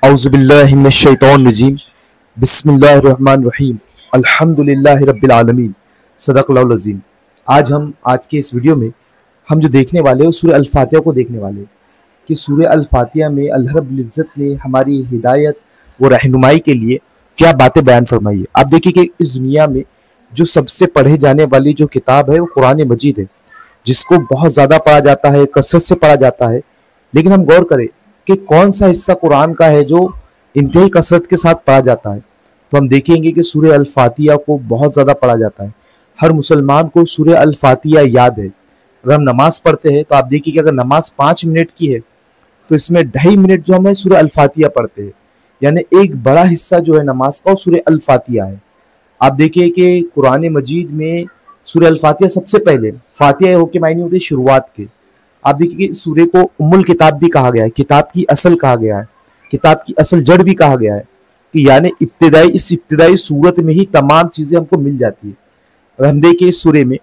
औज़ुबिल्लाहि मिनश्शैतानिर्रजीम बिस्मिल्लाहिर्रहमानिर्रहीम अल्हम्दुलिल्लाहि रब्बिल आलमीन सदक़ल्लाहुल अज़ीम। आज के इस वीडियो में हम जो देखने वाले हैं सूरह अल-फातिहा को देखने वाले हैं कि सूरह अल-फातिहा में अल्लाह रब्बुल इज़्ज़त ने हमारी हिदायत व रहनुमाई के लिए क्या बातें बयान फरमाई है। आप देखिए कि इस दुनिया में जो सबसे पढ़े जाने वाली जो किताब है वो कुरान मजीद है, जिसको बहुत ज़्यादा पढ़ा जाता है, कसरत से पढ़ा जाता है। लेकिन हम गौर करें कि कौन सा हिस्सा कुरान का है जो इंतहाई कसरत के साथ पढ़ा जाता है, तो हम देखेंगे कि सूरह अल-फातिहा को बहुत ज़्यादा पढ़ा जाता है। हर मुसलमान को सूरह अल-फातिहा याद है। अगर हम नमाज पढ़ते हैं तो आप देखिए कि अगर नमाज 5 मिनट की है तो इसमें 2.5 मिनट जो हम सूरह अल-फातिहा पढ़ते हैं, यानी एक बड़ा हिस्सा जो है नमाज का वो सूरह अल-फातिहा है। आप देखिए कि कुरान मजीद में सूरह अल-फातिहा सबसे पहले फातिहा के मायने होते हैं शुरुआत के। आप देखिए कि इस सूरे को उम्मुल किताब भी कहा गया है, किताब की असल कहा गया है, किताब की असल जड़ भी कहा गया है कि यानी इस इब्तिदाई सूरत में ही तमाम चीज़ें हमको मिल जाती है। अगर हम देखिए इस सूरे में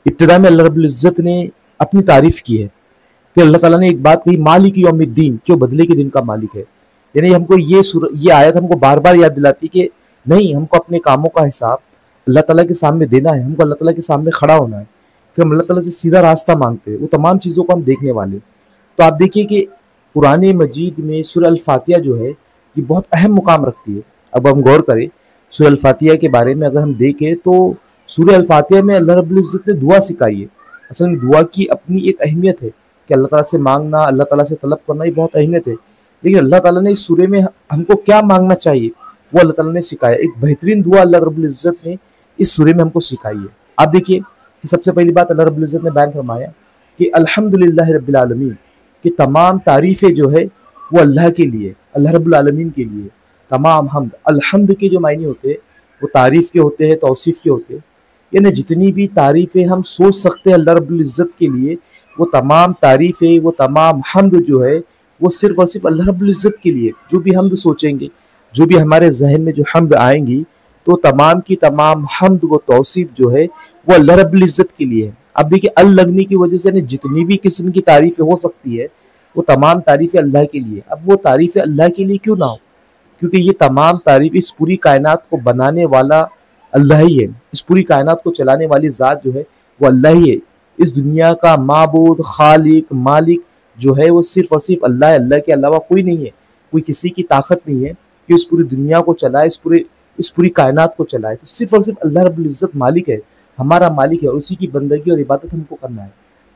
इब्तिदा में अल्लाह रब्बुल इज़्ज़त ने अपनी तारीफ की है, फिर अल्लाह ताला ने एक बात कही मालिक यौमिद्दीन, कि वो बदले के दिन का मालिक है। यानी हमको ये आयत हमको बार बार याद दिलाती है कि नहीं, हमको अपने कामों का हिसाब अल्लाह ताला के सामने देना है, हमको अल्लाह ताला के सामने खड़ा होना है, फिर हम अल्लाह ताला से सीधा रास्ता मांगते हैं। वो तमाम चीज़ों को हम देखने वाले। तो आप देखिए कि कुरान मजीद में सूरह अल-फातिहा जो है ये बहुत अहम मुकाम रखती है। अब हम गौर करें सूरह अल-फातिहा के बारे में, अगर हम देखें तो सूरह अल-फातिहा में अल्लाह रब्बुल इज़्ज़त ने दुआ सिखाई है। असल में दुआ की अपनी एक अहमियत है कि अल्लाह ताला से मांगना, अल्लाह ताला से तलब करना, ये बहुत अहमियत है। लेकिन अल्लाह ताला ने इस सूरे में हमको क्या मांगना चाहिए वो अल्लाह ताला ने सिखाया। एक बेहतरीन दुआ अल्लाह रब्बुल इज़्ज़त ने इस सूरे में हमको सिखाई है। आप देखिए सबसे पहली बात अल्लाह रब्बुल इज़्ज़त ने बयान फरमाया कि अल्हम्दुलिल्लाहि रब्बिल आलमीन, कि तमाम तारीफ़ें जो है वो अल्लाह के लिए, अल्लाह रब्बुल आलमीन के लिए। तमाम हमद, अल्हम्द के जो मायने होते हैं वो तारीफ़ के होते हैं, तौसीफ़ के होते हैं। यानी जितनी भी तारीफ़ें हम सोच सकते हैं अल्लाह रब्बुल इज़्ज़त के लिए, वो तमाम तारीफ़ें, वो तमाम हमद जो है वो सिर्फ़ और सिर्फ अल्लाह रब्बुल इज़्ज़त के लिए। जो भी हमद सोचेंगे, जो भी हमारे जहन में जो हमद आएंगी, तो तमाम की तमाम हमद व तौसीफ़ जो है वो अल्लाह रब्बुल इज़्ज़त के लिए है। अब देखिए अल लगने की वजह से जितनी भी किस्म की तारीफ़ें हो सकती है वो तमाम तारीफ़ें अल्लाह के लिए। अब वो तारीफ़ें अल्लाह के लिए क्यों ना हो, क्योंकि ये तमाम तारीफ़ इस पूरी कायनात को बनाने वाला अल्लाह ही है। इस पूरी कायनात को चलाने वाली ज़ात जो है वो अल्लाह ही है। इस दुनिया का माबूद, खालिक, मालिक जो है वो सिर्फ और सिर्फ अल्लाह है। अल्लाह के अलावा कोई नहीं है, कोई किसी की ताकत नहीं है कि उस पूरी दुनिया को चलाए, इस पूरी कायनात को चलाए। तो सिर्फ और सिर्फ अल्लाह रब्बुल इज़्ज़त मालिक है, हमारा मालिक है, और उसी की बंदगी और इबादत हमको करना है।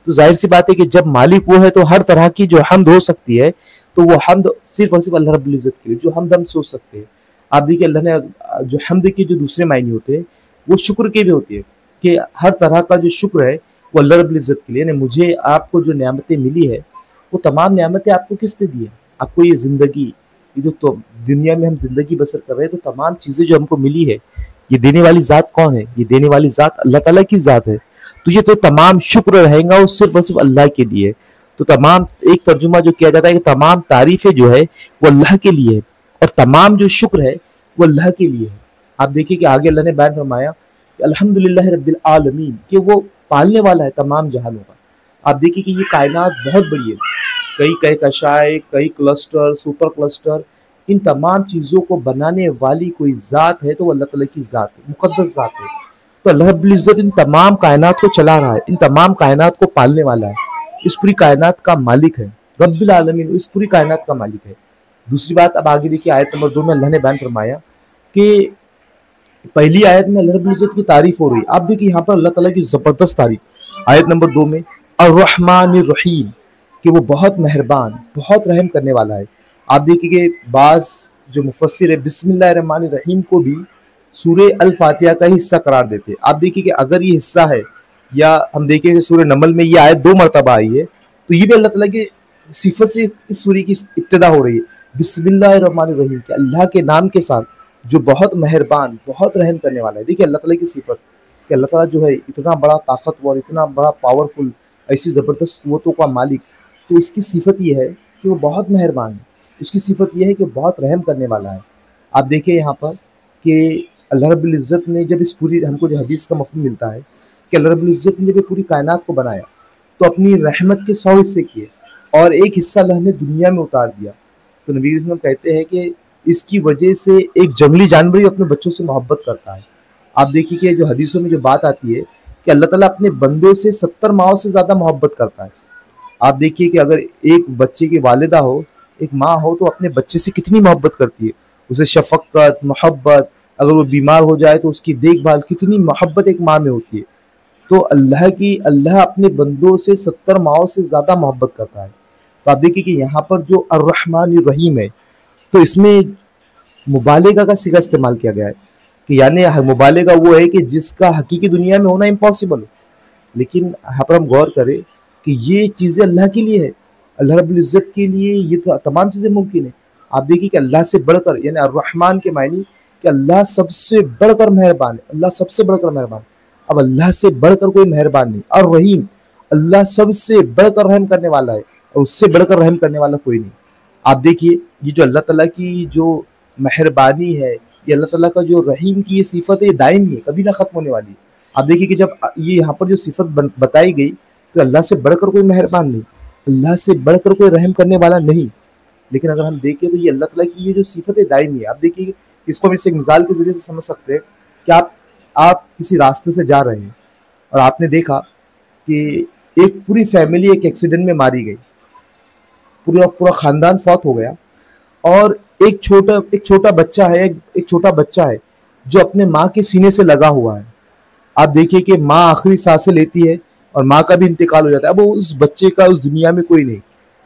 तो जाहिर सी बात है कि जब मालिक वो है तो हर तरह की जो हमद हो सकती है तो वो हमद सिर्फ और सिर्फ अल्लाह रब्बुल इज़्ज़त के लिए, जो हमद हम सोच सकते हैं। आप देखिए अल्लाह ने जो हमद के जो दूसरे मायने होते हैं वो शुक्र के भी होते हैं कि हर तरह का जो शुक्र है वो अल्लाह रब्बुल इज़्ज़त के लिए। यानी मुझे आपको जो नेमतें मिली है वो तमाम नेमतें आपको किसने दी है? आपको ये ज़िंदगी, ये जो तो दुनिया में हम ज़िंदगी बसर कर रहे हैं, तो तमाम चीज़ें जो हमको मिली है, ये देने वाली ज़ात कौन है? ये देने वाली ज़ात अल्लाह ताला की ज़ात है। तो ये तो तमाम शुक्र रहेगा वो सिर्फ और सिर्फ अल्लाह के लिए। तो तमाम एक तर्जुमा जो किया जाता है कि तमाम तारीफ़ें जो है वो अल्लाह के लिए है और तमाम जो शुक्र है वो अल्लाह के लिए है। आप देखिए कि आगे अल्लाह ने बयान फरमाया अल्हम्दुलिल्लाहि रब्बिल आलमीन, कि वो पालने वाला है तमाम जहानों का। आप देखिए कि ये कायनात बहुत बड़ी है, कई कहकशाएं, कई क्लस्टर, सुपर क्लस्टर, इन तमाम चीज़ों को बनाने वाली कोई ज़ात है तो वो अल्लाह ताला की ज़ात है, मुक़द्दस ज़ात है। तो अल्लाह रब्बुल इज़्ज़त इन तमाम कायनात को चला रहा है, इन तमाम कायनात को पालने वाला है, इस पूरी कायनात का मालिक है। रब्बुल आलमीन इस पूरी कायनात का मालिक है। दूसरी बात, अब आगे देखिए आयत नंबर 2 में अल्लाह ने बयान फरमाया कि पहली आयत में अल्लाह रब्बुल इज़्ज़त की तारीफ हो रही है। आप देखिए यहाँ पर अल्लाह ताला की ज़बरदस्त तारीफ आयत नंबर 2 में, अर्रहमानिर रहीम, कि वो बहुत मेहरबान, बहुत रहम करने वाला है। आप देखिए कि बाज़ जो मुफस्सिर है बिस्मिल्लाहिर्रहमानिर्रहीम को भी सूरह अल-फातिहा का हिस्सा करार देते हैं। आप देखिए कि अगर ये हिस्सा है, या हम देखिए कि सूरह नमल में ये आयत 2 मरतबा आई है, तो ये भी अल्लाह ताला की सिफत से इस सूरह की इब्तिदा हो रही है, बिस्मिल्लाहिर्रहमानिर्रहीम, कि अल्लाह के नाम के साथ जो बहुत मेहरबान, बहुत रहम करने वाला है। देखिए अल्लाह ताला की सिफत कि अल्लाह ताला जो है इतना बड़ा ताकतवर, इतना बड़ा पावरफुल, ऐसी ज़बरदस्त क़ुव्वतों का मालिक, तो उसकी सिफत ये है कि वो बहुत मेहरबान है, उसकी सिफत ये है कि बहुत रहम करने वाला है। आप देखिए यहाँ पर कि अल्लाह रब्बुल इज़्ज़त ने जब इस पूरी, हमको जो हदीस का मफ़हूम मिलता है कि अल्लाह रब्बुल इज़्ज़त ने जब ये पूरी कायनात को बनाया तो अपनी रहमत के 100 हिस्से किए और एक हिस्सा अल्लाह ने दुनिया में उतार दिया तो नबी करीम कहते हैं कि इसकी वजह से एक जंगली जानवर ही अपने बच्चों से मोहब्बत करता है। आप देखिए कि जो हदीसों में जो बात आती है कि अल्लाह ताला अपने बंदों से 70 माओं से ज़्यादा मोहब्बत करता है। आप देखिए कि अगर एक बच्चे की वालिदा हो, एक माँ हो, तो अपने बच्चे से कितनी मोहब्बत करती है, उसे शफक़त, मोहब्बत, अगर वो बीमार हो जाए तो उसकी देखभाल, कितनी मोहब्बत एक माँ में होती है। तो अल्लाह अपने बंदों से 70 माओं से ज़्यादा मोहब्बत करता है। तो आप देखिए कि यहाँ पर जो अर्रहमान रहीम है, तो इसमें मुबालिगा का सिगा इस्तेमाल किया गया है कि यानी मुबालिगा वो है कि जिसका हकीकी दुनिया में होना इम्पॉसिबल हो, लेकिन यहाँ पर हम गौर करें कि ये चीज़ें अल्लाह के लिए है, अल्लाह रब्बुल इज़्ज़त के लिए ये तो तमाम चीज़ें मुमकिन है। आप देखिए कि अल्लाह से बढ़कर, यानी अर्रहमान के मायने कि अल्लाह सबसे बढ़कर मेहरबान है, अल्लाह सबसे बढ़कर मेहरबान। अब अल्लाह से बढ़कर कोई मेहरबान नहीं। और रहीम, अल्लाह सबसे बढ़कर रहम करने वाला है और उससे बढ़कर रहम करने वाला कोई नहीं। आप देखिए ये जो अल्लाह ताला की जो मेहरबानी है, ये अल्लाह ताला का जो रहीम की ये सिफत है, ये दायमी है, कभी ना खत्म होने वाली है। आप देखिए कि जब ये यहाँ पर जो सिफत बताई गई, तो अल्लाह से बढ़कर कोई मेहरबान नहीं, अल्लाह से बढ़कर कोई रहम करने वाला नहीं। लेकिन अगर हम देखें तो ये अल्लाह ताला की ये जो सिफत है दायमी है। आप देखिए इसको हम इस एक मिसाल के जरिए से समझ सकते हैं कि आप किसी रास्ते से जा रहे हैं और आपने देखा कि एक पूरी फैमिली एक एक्सीडेंट में मारी गई, पूरा खानदान फौत हो गया, और एक छोटा बच्चा है जो अपने माँ के सीने से लगा हुआ है। आप देखिए कि माँ आखिरी सांसें लेती है और माँ का भी इंतकाल हो जाता है। अब उस बच्चे का उस दुनिया में कोई नहीं।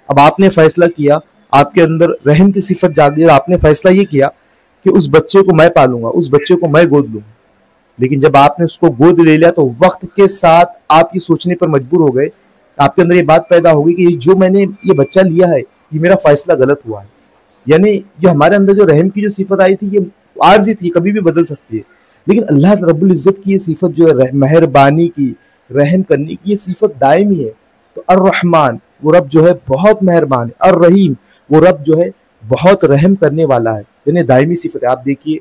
अब आपने फैसला किया, आपके अंदर रहम की सिफत जागी और आपने फैसला ये किया कि उस बच्चे को मैं पालूंगा, उस बच्चे को मैं गोद लूंगा। लेकिन जब आपने उसको गोद ले लिया तो वक्त के साथ आप ये सोचने पर मजबूर हो गए, आपके अंदर ये बात पैदा होगी कि जो मैंने ये बच्चा लिया है, ये मेरा फैसला गलत हुआ है। यानी जो हमारे अंदर जो रहम की जो सिफत आई थी, ये आर्जी थी, कभी भी बदल सकती है। लेकिन अल्लाह रब्बुल इज़्ज़त की ये सिफत जो है मेहरबानी की, रहम करने की, ये सिफत दायमी है। तो अर्रहमान वो रब जो है बहुत मेहरबान है, अर्रहीम वो रब जो है बहुत रहम करने वाला है, यानी दायमी सिफत है। आप देखिए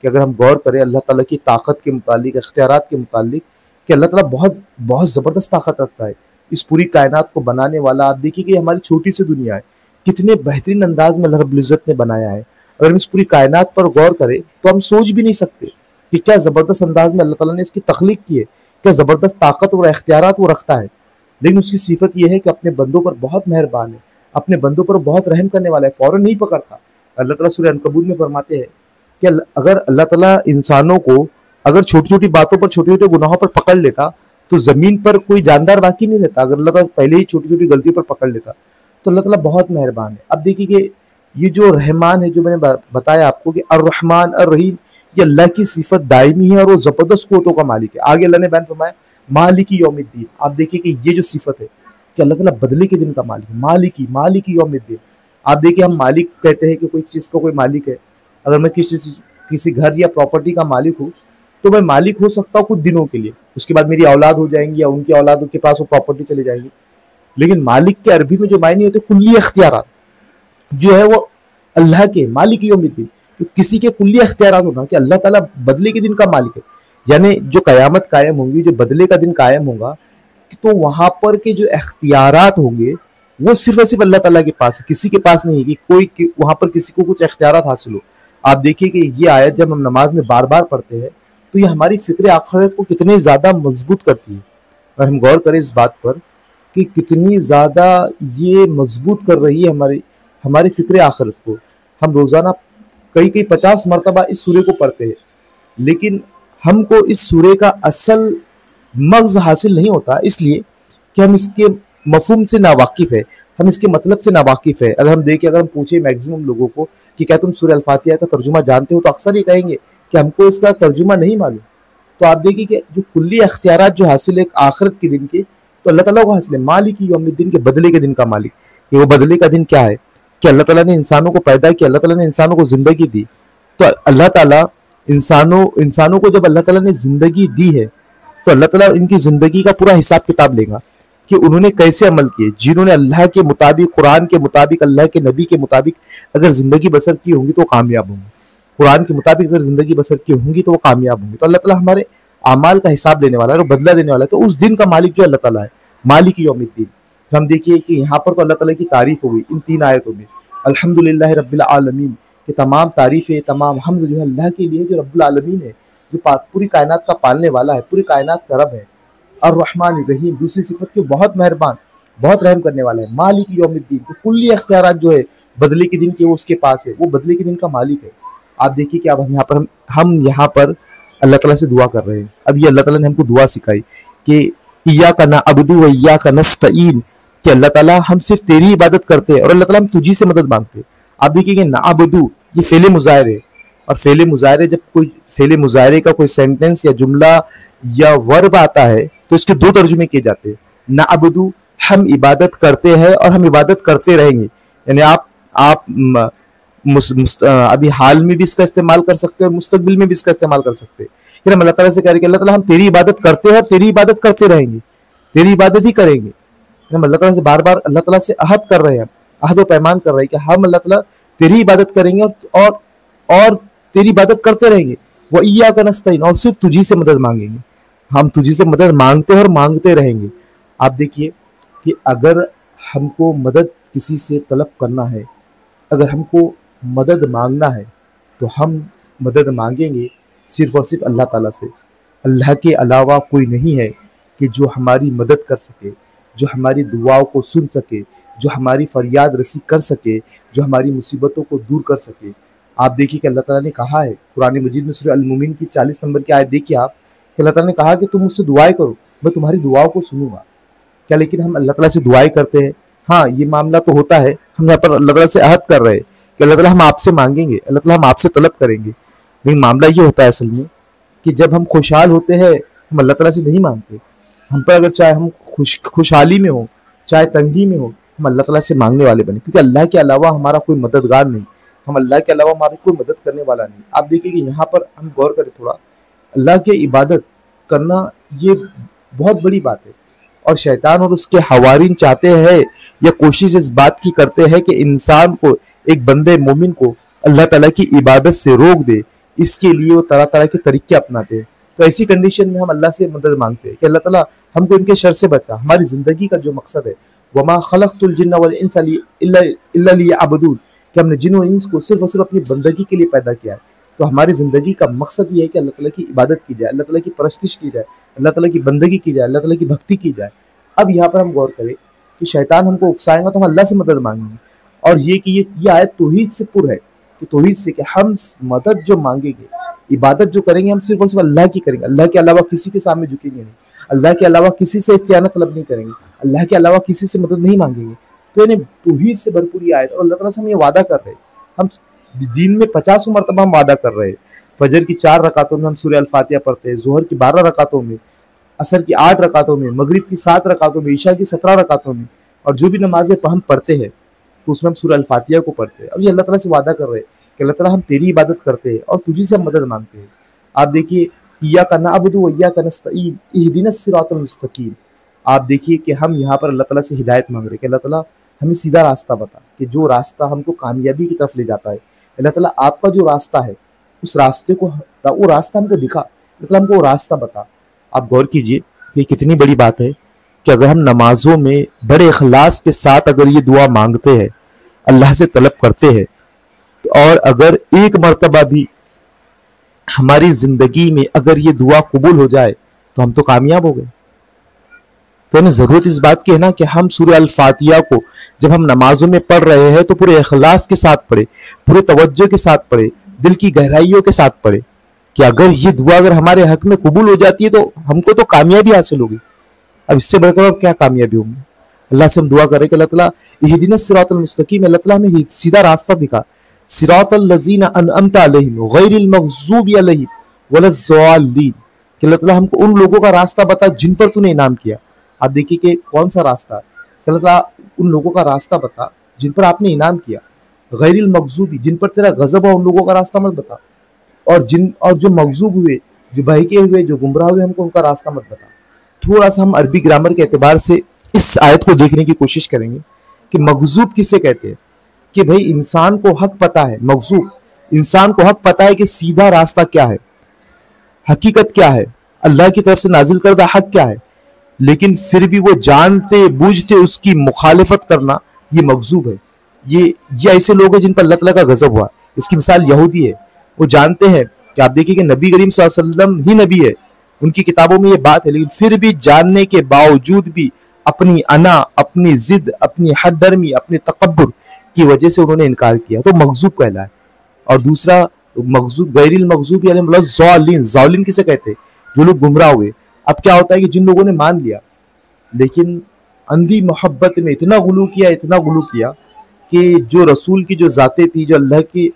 कि अगर हम गौर करें अल्लाह ताला की ताकत के मुतालिक, इख्तियारात के मुतालिक, कि अल्लाह ताला बहुत बहुत ज़बरदस्त ताकत रखता है, इस पूरी कायनात को बनाने वाला। आप देखिए कि हमारी छोटी सी दुनिया है, कितने बेहतरीन अंदाज में अल्लाह रब्बुल इज़्ज़त ने बनाया है। अगर हम इस पूरी कायनात पर गौर करें तो हम सोच भी नहीं सकते कि क्या ज़बरदस्त अंदाज में अल्लाह ताला ने इसकी तख्लीक की है, क्या ज़बरदस्त ताकत और इख्तियारात वो रखता है। लेकिन उसकी सिफत यह है कि अपने बंदों पर बहुत मेहरबान है, अपने बंदों पर बहुत रहम करने वाला है, फ़ौरन नहीं पकड़ता। अल्लाह ताला सूरह अनकबूत में फरमाते हैं कि अगर अल्लाह ताला इंसानों को अगर छोटी छोटी बातों पर, छोटे छोटे गुनाहों पर पकड़ लेता तो ज़मीन पर कोई जानदार बाकी नहीं रहता। अगर अल्लाह ताला पहले ही छोटी छोटी गलतियों पर पकड़ लेता तो अल्लाह ताला बहुत मेहरबान है। अब देखिए कि ये जो रहमान है, जो मैंने बताया आपको कि अर्रहमान अर्रहीम, ये अल्लाह की सिफत दायमी है और वो ज़बरदस्त क़ुव्वतों का मालिक है। आगे अल्लाह ने बयान फरमाया मालिकी यौमिद्दीन। आप देखिए कि ये जो सिफत है कि अल्लाह ताला बदले के दिन का मालिक है, मालिकी यौमिद्दीन। आप देखिए हम मालिक कहते हैं कि कोई चीज़ का कोई मालिक है। अगर मैं किसी घर या प्रॉपर्टी का मालिक हूँ तो मैं मालिक हो सकता हूँ कुछ दिनों के लिए, उसके बाद मेरी औलाद हो जाएंगी या उनकी औलाद के पास वो प्रॉपर्टी चली जाएगी। लेकिन मालिक के अरबी में जो मायने होते हैं कुल्ली इख्तियारात, जो है वो अल्लाह के मालिक यौमिद्दीन, तो किसी के कुल्ली इख्तियारात होना कि अल्लाह ताला बदले के दिन का मालिक है। यानी जो कयामत कायम होंगी, जो बदले का दिन कायम होगा, तो वहां पर के जो इख्तियारात होंगे वो सिर्फ और सिर्फ अल्लाह ताला के पास है, किसी के पास नहीं है कि कोई वहां पर किसी को कुछ इख्तियारात हासिल हो। आप देखिए कि ये आयत जब हम नमाज में बार बार पढ़ते हैं तो ये हमारी फिक्र आखिरत को कितने ज्यादा मजबूत करती है। अगर हम गौर करें इस बात पर कि कितनी ज्यादा ये मजबूत कर रही है हमारी फिक्र आखिरत को। हम रोजाना कई 50 मरतबा इस सूरे को पढ़ते हैं, लेकिन हमको इस सूरे का असल मग़ज़ हासिल नहीं होता, इसलिए कि हम इसके मफहूम से नावाकिफ है, हम इसके मतलब से नावाकिफ है। अगर हम पूछे मैक्सिमम लोगों को कि क्या तुम सूरह अल-फातिहा का तर्जुमा जानते हो, तो अक्सर ये कहेंगे कि हमको इसका तर्जुमा नहीं मालूम। तो आप देखिए कि जो कुल्ली अख्तियारात जो हासिल है आखिरत के दिन के, तो अल्लाह ताला को हासिल है। मालिकी यौमिद्दीन के बदले के दिन का मालिक। ये वो बदले का दिन क्या है कि अल्लाह ताला ने इंसानों को पैदा किया, अल्लाह ताला ने इंसानों को जिंदगी दी। तो अल्लाह ताला इंसानों को जब अल्लाह ताला ने जिंदगी दी है तो अल्लाह ताला इनकी जिंदगी का पूरा हिसाब किताब लेगा कि उन्होंने कैसे अमल किए। जिन्होंने अल्लाह के मुताबिक, कुरान के मुताबिक, अल्लाह के नबी के मुताबिक अगर जिंदगी बसर की होंगी तो कामयाब होंगे, कुरान के मुताबिक अगर जिंदगी बसर की होंगी तो वो कामयाब होंगे। तो अल्लाह ताला हमारे अमाल का हिसाब लेने वाला है और बदला देने वाला है। तो उस दिन का मालिक जो अल्लाह ताला है, मालिक यौमिद्दीन। हम देखिए कि यहाँ पर तो अल्लाह ताला की तारीफ हो गई इन 3 आयतों में। अल्हम्दुलिल्लाह रब्बिल आलमीन, कि तमाम तारीफ़ें, तमाम हम्द जो है अल्लाह के लिए, जो रब्बुल आलमीन है, जो पूरी कायनात का पालने वाला है, पूरी कायनात का रब है। अर्रहमान रहीम, दूसरी सिफत के बहुत मेहरबान, बहुत रहम करने वाला है। मालिक यौमिद्दीन, तो कुल्ली इख्तियारात जो है बदले के दिन के वो उसके पास है, वो बदले के दिन का मालिक है। आप देखिए कि अब हम यहाँ पर अल्लाह ताला से दुआ कर रहे हैं। अब ये अल्लाह ताला ने हमको दुआ सिखाई कि इय्याका नअबुदु व इय्याका नस्तईन, कि अल्लाह ताला हम सिर्फ तेरी इबादत करते हैं और अल्लाह ताला हम तुझी से मदद मांगते हैं। आप देखिए कि नअबुदु ये फेले मुजाहिर है, और फेले मुजाहिरे, जब कोई फेले मुजाहिरे का कोई सेंटेंस या जुमला या वर्ब आता है तो इसके दो तर्जुमे किए जाते हैं। नअबुदु हम इबादत करते हैं और हम इबादत करते रहेंगे, यानी आप अभी हाल में भी इसका इस्तेमाल कर सकते हैं और मुस्तकबिल में भी इसका इस्तेमाल कर सकते हैं। फिर हम अल्लाह ताला से कह रहे हैं कि अल्लाह ताला हम तेरी इबादत करते हैं और तेरी इबादत करते रहेंगे, तेरी इबादत ही करेंगे। हम अल्लाह ताला से बार बार अल्लाह ताला से अहद कर रहे हैं, अहद व पैमान कर रहे हैं कि हम अल्लाह ताला तेरी इबादत करेंगे और तेरी इबादत करते रहेंगे। वो इय्याका नस्तईन, और सिर्फ तुझी से मदद मांगेंगे, हम तुझी से मदद मांगते हैं और मांगते रहेंगे। आप देखिए कि अगर हमको मदद किसी से तलब करना है, अगर हमको मदद मांगना है, तो हम मदद मांगेंगे सिर्फ और सिर्फ अल्लाह ताला से। अल्लाह के अलावा कोई नहीं है कि जो हमारी मदद कर सके, जो हमारी दुआओं को सुन सके, जो हमारी फरियाद रसी कर सके, जो हमारी मुसीबतों को दूर कर सके। आप देखिए कि अल्लाह ताला ने कहा है कुरान मजीद में सूरह अल-मुमिन की 40 नंबर की आयत देखिए आप, कि अल्लाह ताला ने कहा कि तुम मुझसे दुआएं करो, मैं तुम्हारी दुआओं को सुनूंगा। क्या लेकिन हम अल्लाह ताला से दुआएं करते हैं? हाँ, ये मामला तो होता है, हम यहाँ पर अल्लाह ताला से अहद कर रहे हैं कि अल्लाह ताला हम आपसे मांगेंगे, अल्लाह ताला हम आपसे तलब करेंगे। लेकिन मामला ये होता है असल में कि जब हम खुशहाल होते हैं हम अल्लाह ताला से नहीं मांगते। हम पर अगर चाहे हम खुशहाली में हो, चाहे तंगी में हो, हम अल्लाह ताला से मांगने वाले बने, क्योंकि अल्लाह के अलावा हमारा कोई मददगार नहीं, हम अल्लाह के अलावा हमारी कोई मदद करने वाला नहीं। आप देखिए कि यहाँ पर हम गौर करें थोड़ा, अल्लाह की इबादत करना ये बहुत बड़ी बात है, और शैतान और उसके हवारीन चाहते हैं या कोशिश इस बात की करते हैं कि इंसान को, एक बंदे मोमिन को अल्लाह ताला की इबादत से रोक दे। इसके लिए वो तरह तरह के तरीके अपनाते हैं। तो ऐसी कंडीशन में हम अल्लाह से मदद मांगते हैं कि अल्लाह ताला हमको इनके शर से बचा। हमारी जिंदगी का जो मकसद है, वमा खलक़तुल जिन्ना वल इंसा इल्ला लियअबुदून, कि हमने जिन और इंस को सिर्फ और सिर्फ अपनी बंदगी के लिए पैदा किया है। तो हमारी जिंदगी का मकसद ये है कि अल्लाह ताला की इबादत की जाए, अल्लाह ताला की परस्तिश की जाए, अल्लाह ताला की बंदगी की जाए, अल्लाह ताला की भक्ति की जाए। अब यहाँ पर हम गौर करें कि शैतान हमको उकसाएंगा तो हम अल्लाह से मदद मांगेंगे, और ये कि ये आयत तौहीद से पुर है, कि तौहीद से कि हम मदद जो मांगेंगे, इबादत जो करेंगे, हम सिर्फ और सिर्फ अल्लाह की करेंगे, अल्लाह के अलावा किसी के सामने झुकेंगे नहीं, अल्लाह के अलावा किसी से इस्तियानत तलब नहीं करेंगे, अल्लाह के अलावा किसी से मदद नहीं मांगेंगे। तो यानी तौहीद से भरपूर ये आयत, और अल्लाह ताला से हम ये वादा कर रहे हैं, हम दिन में 50 मरतबा हम वादा कर रहे हैं। फजर की 4 रकातों में हम सूरह अल-फातिहा पढ़ते हैं, ज़ोहर की 12 रकातों में, असर की 8 रकातों में, मगरिब की 7 रकातों में, ईशा की 17 रकातों में, और जो भी नमाजें हम पढ़ते हैं तो उसमें हम सूरह अल-फातिहा को पढ़ते हैं। और ये अल्लाह ताला से वादा कर रहे हैं कि अल्लाह ताला हम तेरी इबादत करते हैं और तुझी से हम मदद मांगते हैं। आप देखिए, इय्याका नअबुदु व इय्याका नस्तईन इहदिनस सिरातल मुस्तकीम। आप देखिए कि हम यहाँ पर अल्लाह ताला से हिदायत मांग रहे हैं कि अल्लाह ताला हमें सीधा रास्ता बता, कि जो रास्ता हमको कामयाबी की तरफ ले जाता है। अल्लाह ताला आपका जो रास्ता है, उस रास्ते को, वो रास्ता हमको दिखा, मतलब हमको वो रास्ता बता। आप गौर कीजिए कि कितनी बड़ी बात है कि अगर हम नमाजों में बड़े इखलास के साथ अगर ये दुआ मांगते हैं, अल्लाह से तलब करते हैं, और अगर एक मर्तबा भी हमारी जिंदगी में अगर ये दुआ कबूल हो जाए तो हम तो कामयाब हो गए। तो हमें जरूरत इस बात की है ना कि हम सूरह अल-फातिहा को जब हम नमाजों में पढ़ रहे हैं तो पूरे इखलास के साथ पढ़े, पूरे तवज्जो के साथ पढ़े, दिल की गहराइयों के साथ पढ़े, कि अगर ये दुआ अगर हमारे हक में कबूल हो जाती है तो हमको तो कामयाबी हासिल होगी। अब इससे बढ़कर और क्या कामयाबी होगी। अल्लाह से हम दुआ करें कि अल्लाह ताला इहदिनस सिरातल मुस्तकीम, अल्लाह ताला हमें सीधा रास्ता दिखा, सिरातल लज़ीना अनअमता अलैहिम गैरिल मग़ज़ूबि अलैहिम वलज़्ज़ालिन, कि अल्लाह ताला हमको उन लोगों का रास्ता बता जिन पर तूने इनाम किया। आप देखिए कि कौन सा रास्ता, अल्लाह ताला उन लोगों का रास्ता बता जिन पर आपने इनाम किया, गैरिल मग़ज़ूबि, जिन पर तेरा गज़ब है उन लोगों का रास्ता मत बता, और जो मग़ज़ूब हुए, जो बहके हुए, जो गुमराह हुए, हमको उनका रास्ता मत बता। थोड़ा सा हम अरबी ग्रामर के एतबार से इस आयत को देखने की कोशिश करेंगे कि मग़ज़ूब किसे कहते हैं। कि भाई इंसान को हक पता है, मग़ज़ूब इंसान को हक पता है कि सीधा रास्ता क्या है, हकीकत क्या है, अल्लाह की तरफ से नाजिल करदा हक क्या है, लेकिन फिर भी वो जानते बूझते उसकी मुखालिफत करना, ये मग़ज़ूब है। ये ऐसे लोग हैं जिन पर अल्लाह ताला का गजब हुआ। इसकी मिसाल यहूदी है। वो जानते हैं कि आप देखिए कि नबी करीम सल्लल्लाहु अलैहि वसल्लम ही नबी है, उनकी किताबों में ये बात है, लेकिन फिर भी जानने के बावजूद भी अपनी अना, अपनी जिद, अपनी हद दर्मी, अपने तकब्बुर की वजह से उन्होंने इनकार किया, तो मगजूब कहलाए। और दूसरा मगजूब, गैरिल मगजूब यानी ज़ालिन किसे कहते हैं? जो लोग गुमराह हुए। अब क्या होता है कि जिन लोगों ने मान लिया लेकिन अंधी मोहब्बत में इतना गुलू किया कि जो रसूल की जो जातें थी, जो अल्लाह की,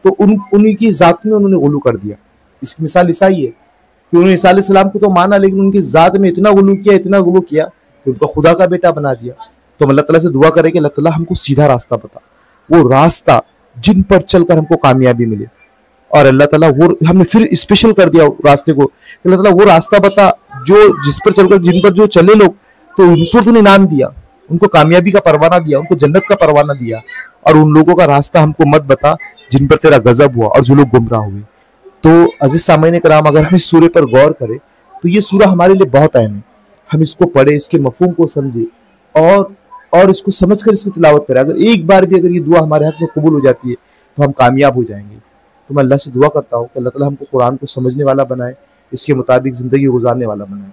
तो उनकी जात में उन्होंने गुलू कर दिया। इसकी मिसाल ईसाई है कि उन्होंने ईसा अलैहिस्सलाम को तो माना, लेकिन उनकी जात में इतना गुलू किया कि उनको खुदा का बेटा बना दिया। तो अल्लाह ताला से दुआ करें कि अल्लाह ताला हमको सीधा रास्ता बता, वो रास्ता जिन पर चलकर हमको कामयाबी मिले। और अल्लाह ताला वो हमें फिर स्पेशल कर दिया रास्ते को, अल्लाह ताला वो रास्ता बता जो जिस पर चलकर, जिन पर जो चले लोग, तो उनको तूने इनाम दिया, उनको कामयाबी का परवाना दिया, उनको जन्नत का परवाना दिया। और उन लोगों का रास्ता हमको मत बता जिन पर तेरा गजब हुआ और जो लोग गुमराह हुए। तो अजीज सामईन कराम, अगर हम इस सूरे पर गौर करें तो ये सूरा हमारे लिए बहुत अहम है। हम इसको पढ़े, इसके मफहूम को समझे और इसको समझकर इसकी तिलावत करें। अगर एक बार भी अगर ये दुआ हमारे हाथ में कबूल हो जाती है तो हम कामयाब हो जाएंगे। तो मैं अल्लाह से दुआ करता हूँ कि अल्लाह ताला हमको कुरान को समझने वाला बनाए, इसके मुताबिक ज़िंदगी गुजारने वाला बनाए।